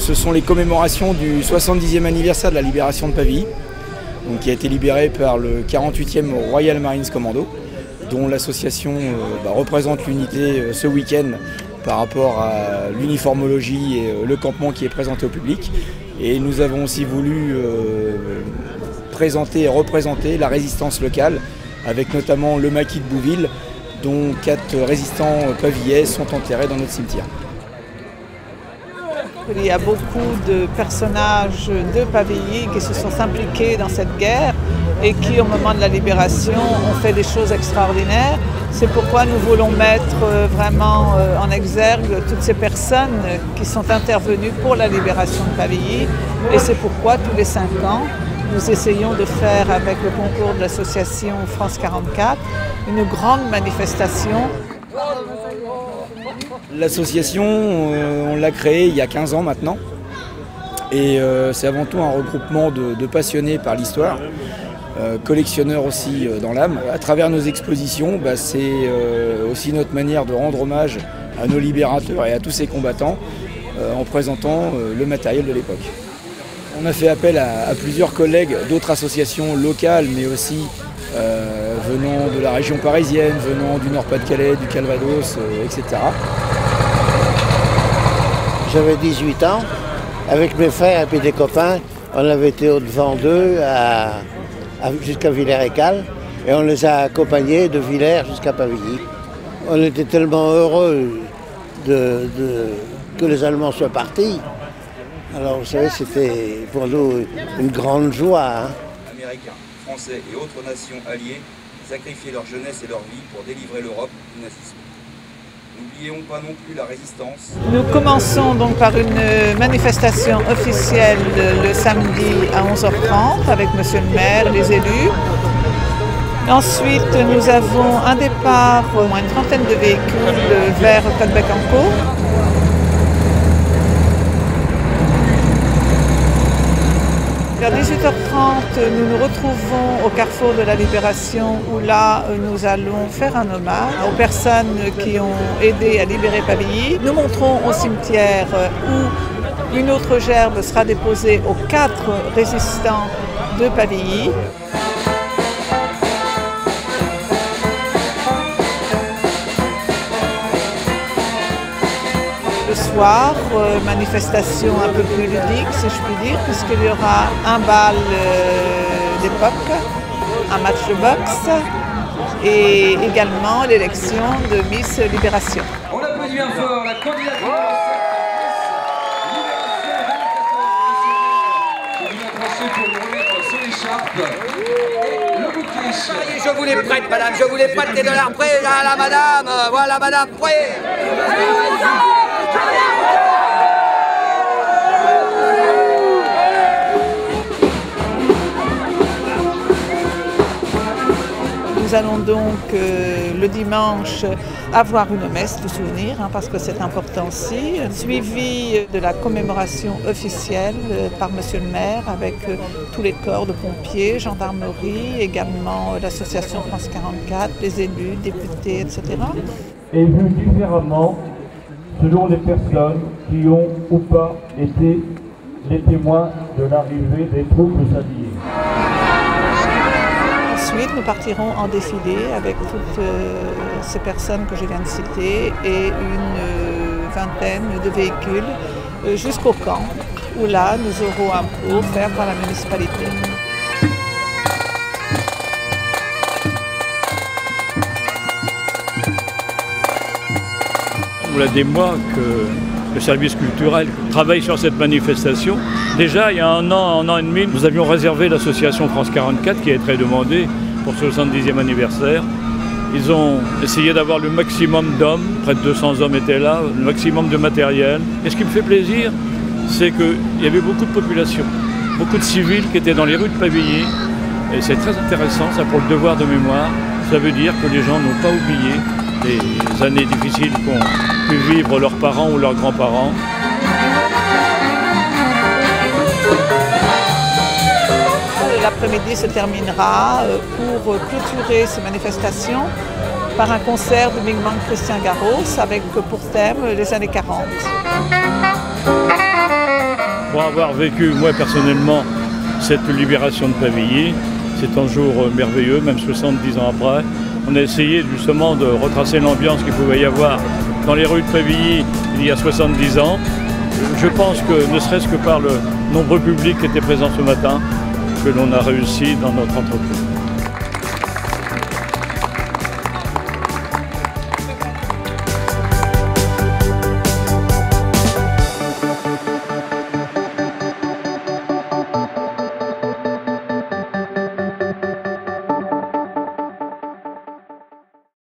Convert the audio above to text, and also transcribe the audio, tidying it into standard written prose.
Ce sont les commémorations du 70e anniversaire de la libération de Pavilly, donc, qui a été libérée par le 48e Royal Marines Commando, dont l'association représente l'unité ce week-end par rapport à l'uniformologie et le campement qui est présenté au public. Et nous avons aussi voulu présenter et représenter la résistance locale, avec notamment le maquis de Bouville, dont 4 résistants pavillais sont enterrés dans notre cimetière. Il y a beaucoup de personnages de Pavilly qui se sont impliqués dans cette guerre et qui, au moment de la libération, ont fait des choses extraordinaires. C'est pourquoi nous voulons mettre vraiment en exergue toutes ces personnes qui sont intervenues pour la libération de Pavilly. Et c'est pourquoi, tous les 5 ans, nous essayons de faire, avec le concours de l'association France 44, une grande manifestation. L'association, on l'a créée il y a 15 ans maintenant. Et c'est avant tout un regroupement de passionnés par l'histoire, collectionneurs aussi dans l'âme. À travers nos expositions, c'est aussi notre manière de rendre hommage à nos libérateurs et à tous ces combattants en présentant le matériel de l'époque. On a fait appel à plusieurs collègues d'autres associations locales, mais aussi venant de la région parisienne, venant du Nord-Pas-de-Calais, du Calvados, etc. J'avais 18 ans. Avec mes frères et puis des copains, on avait été au-devant d'eux jusqu'à Villers-et-Cales et on les a accompagnés de Villers jusqu'à Pavilly. On était tellement heureux que les Allemands soient partis. Alors vous savez, c'était pour nous une grande joie. Américains, Français et autres nations alliées sacrifiaient leur jeunesse et leur vie pour délivrer l'Europe du nazisme. N'oublions pas non plus la résistance. Nous commençons donc par une manifestation officielle le samedi à 11h30 avec Monsieur le maire, les élus. Ensuite, nous avons un départ, au moins une trentaine de véhicules vers Caudebec-en-Caux. Vers 18h30, nous nous retrouvons au carrefour de la Libération où là, nous allons faire un hommage aux personnes qui ont aidé à libérer Pavilly. Nous montrons au cimetière où une autre gerbe sera déposée aux 4 résistants de Pavilly. Le soir, manifestation un peu plus ludique, si je puis dire, puisqu'il y aura un bal d'époque, un match de boxe et également l'élection de Miss Libération. On applaudit bien fort la candidature pour lui remettre son écharpe et le bouquet. Je vous les prête, madame, je vous les prête, les dollars prêts, là, madame, voilà, madame, prêt. Nous allons donc le dimanche avoir une messe de souvenir, parce que c'est important aussi, suivie de la commémoration officielle par Monsieur le maire avec tous les corps de pompiers, gendarmerie, également l'association France 44, les élus, députés, etc. Et vu différemment selon les personnes qui ont ou pas été les témoins de l'arrivée des troupes alliées. Ensuite, nous partirons en défilé avec toutes ces personnes que je viens de citer et une vingtaine de véhicules jusqu'au camp, où là, nous aurons un pot offert par la municipalité. Voilà des mois que le service culturel travaille sur cette manifestation. Déjà, il y a un an et demi, nous avions réservé l'association France 44 qui est très demandée pour ce 70e anniversaire. Ils ont essayé d'avoir le maximum d'hommes, près de 200 hommes étaient là, le maximum de matériel. Et ce qui me fait plaisir, c'est qu'il y avait beaucoup de population, beaucoup de civils qui étaient dans les rues de Pavilly. Et c'est très intéressant, ça pour le devoir de mémoire. Ça veut dire que les gens n'ont pas oublié les années difficiles qu'ont pu vivre leurs parents ou leurs grands-parents. L'après-midi se terminera pour clôturer ces manifestations par un concert de Mingmang Christian Garros avec pour thème les années 40. pour avoir vécu, moi personnellement, cette libération de Pavilly. C'est un jour merveilleux, même 70 ans après. On a essayé justement de retracer l'ambiance qu'il pouvait y avoir dans les rues de Pavilly il y a 70 ans. Je pense que, ne serait-ce que par le nombreux public qui était présent ce matin, que l'on a réussi dans notre entreprise.